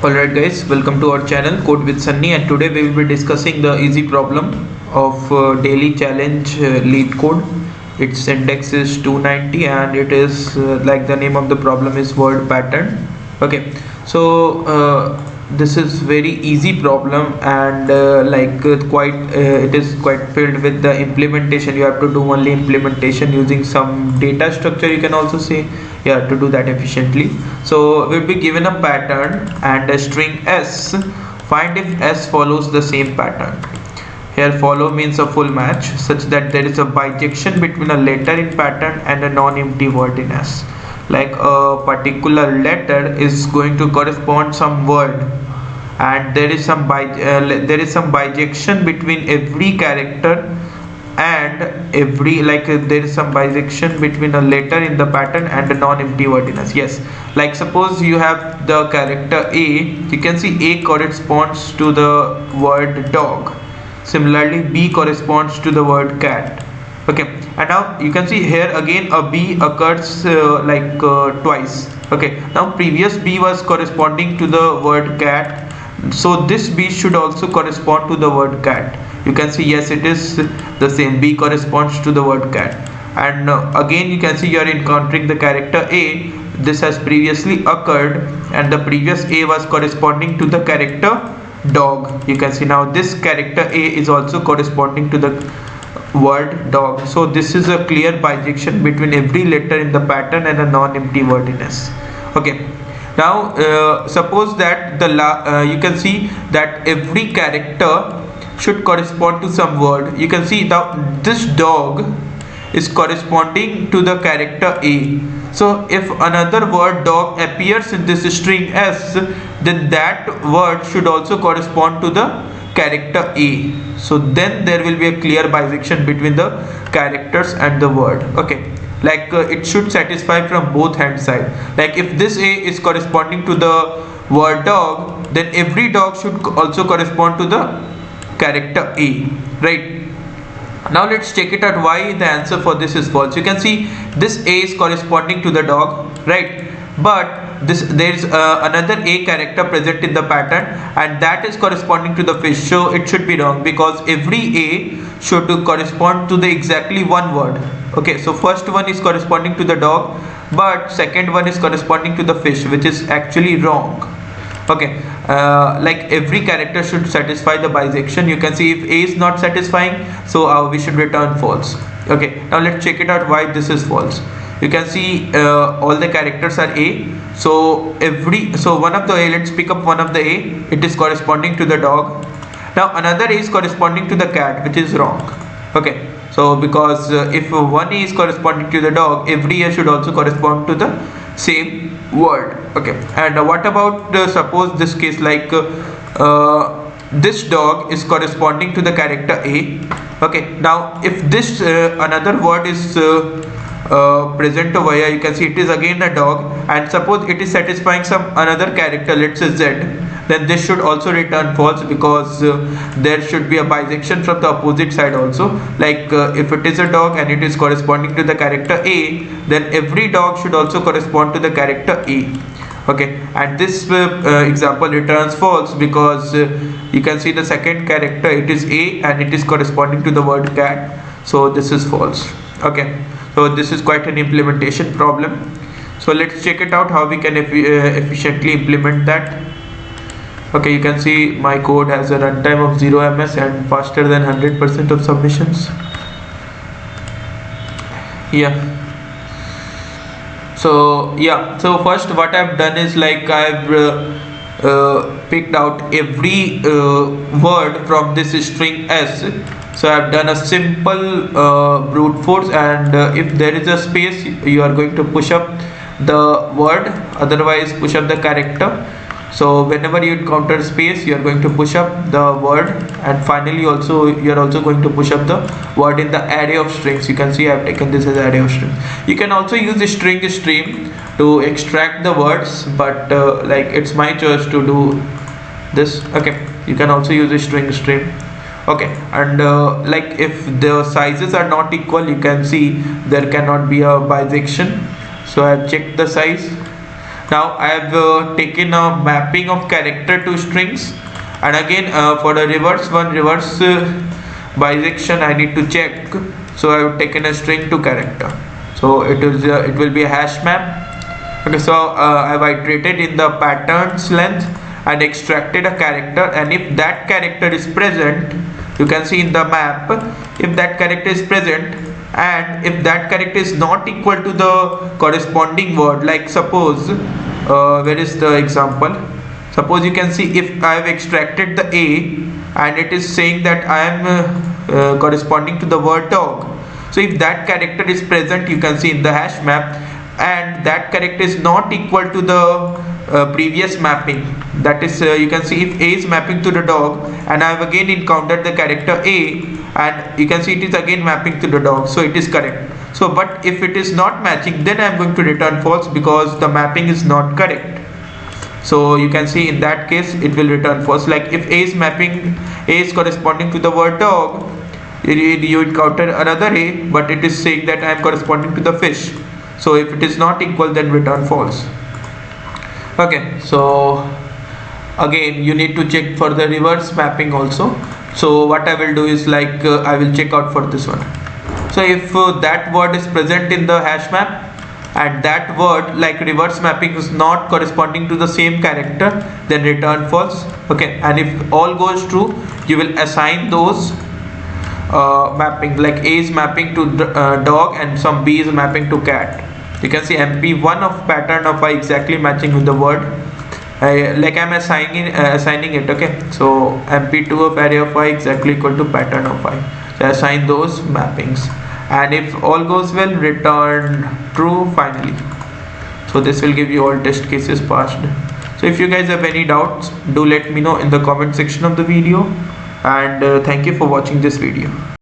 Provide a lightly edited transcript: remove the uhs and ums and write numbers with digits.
Alright guys, welcome to our channel Code with Sunny, and today we will be discussing the easy problem of daily challenge LeetCode. Its index is 290 and it is like the name of the problem is word pattern. Okay, so this is very easy problem, and it is quite filled with the implementation. You have to do only implementation using some data structure, you can also say, yeah, to do that efficiently. So we'll be given a pattern and a string s. Find if s follows the same pattern. Here follow means a full match such that there is a bijection between a letter in pattern and a non-empty word in s. Like a particular letter is going to correspond some word, and there is some bijection between every character and there is some bijection between a letter in the pattern and a non-empty word in s. Yes, like suppose you have the character a, you can see a corresponds to the word dog. Similarly, b corresponds to the word cat. Okay, and now you can see here again a b occurs twice. Okay, now previous b was corresponding to the word cat, so this b should also correspond to the word cat. You can see, yes, it is the same, b corresponds to the word cat. And again you can see you are encountering the character a. This has previously occurred and the previous a was corresponding to the character dog. You can see now this character a is also corresponding to the word dog. So this is a clear bijection between every letter in the pattern and a non-empty word in s. Okay, now suppose that you can see that every character should correspond to some word. You can see that this dog is corresponding to the character a. So if another word dog appears in this string s, then that word should also correspond to the character a. So then there will be a clear bijection between the characters and the word. Okay, it should satisfy from both hand side. Like if this a is corresponding to the word dog, then every dog should also correspond to the character a, right? Now let's check it out why the answer for this is false. You can see this a is corresponding to the dog, right? But there is another a character present in the pattern, and that is corresponding to the fish, so it should be wrong because every a should correspond to the exactly one word. Okay, so first one is corresponding to the dog, but second one is corresponding to the fish, which is actually wrong. Okay, like every character should satisfy the bijection. You can see if a is not satisfying, so we should return false. Okay, now let's check it out why this is false. You can see all the characters are a, so one of the a, let's pick up one of the a, it is corresponding to the dog. Now another a is corresponding to the cat, which is wrong. Okay, so because if one a is corresponding to the dog, every a should also correspond to the same word. Okay, and what about suppose this case, this dog is corresponding to the character a. Okay, now if this another word is present over here, you can see it is again a dog, and suppose it is satisfying some another character, let's say z, then this should also return false because there should be a bijection from the opposite side also. If it is a dog and it is corresponding to the character a, then every dog should also correspond to the character a. Okay, and this example returns false because you can see the second character, it is a and it is corresponding to the word cat, so this is false. Okay, so this is quite an implementation problem. So let's check it out how we can efficiently implement that. Okay, you can see my code has a runtime of 0 ms and faster than 100% of submissions. So first what I've done is I've picked out every word from this string s. So I've done a simple brute force, and if there is a space, you are going to push up the word, otherwise push up the character. So whenever you encounter space, you are going to push up the word, and finally you are also going to push up the word in the array of strings. You can see I have taken this as array of strings. You can also use the string stream to extract the words, but it's my choice to do this. Okay, you can also use the string stream. Okay, and if the sizes are not equal, you can see there cannot be a bijection. So I have checked the size, Now I have taken a mapping of character to strings, and again for the reverse bijection I need to check. So I have taken a string to character, so it will be a hash map. Okay, so I have iterated in the pattern's length and extracted a character, and if that character is present, you can see in the map, if that character is present and if that character is not equal to the corresponding word, like suppose where is the example, suppose you can see if I have extracted the A and it is saying that I am corresponding to the word dog. So if that character is present, you can see in the hash map, and that character is not equal to the previous mapping, that is you can see if A is mapping to the dog and I have again encountered the character A and you can see it is again mapping to the dog, so it is correct. So but if it is not matching, then I am going to return false because the mapping is not correct. So you can see in that case it will return false. Like if A is corresponding to the word dog, you encounter another A but it is saying that I am corresponding to the fish. So if it is not equal, then return false. Okay, so again you need to check for the reverse mapping also. So what I will do is like I will check out for this one. So if that word is present in the hash map and that word like reverse mapping is not corresponding to the same character, then return false. Okay, and if all goes true, you will assign those mapping, like A is mapping to dog and some B is mapping to cat. You can see MP1 of pattern of I exactly matching with the word, like I'm assigning it. Okay, so MP2 of array of I exactly equal to pattern of I. So I assign those mappings, and if all goes well, return true finally. So this will give you all test cases passed. So if you guys have any doubts, do let me know in the comment section of the video, and thank you for watching this video.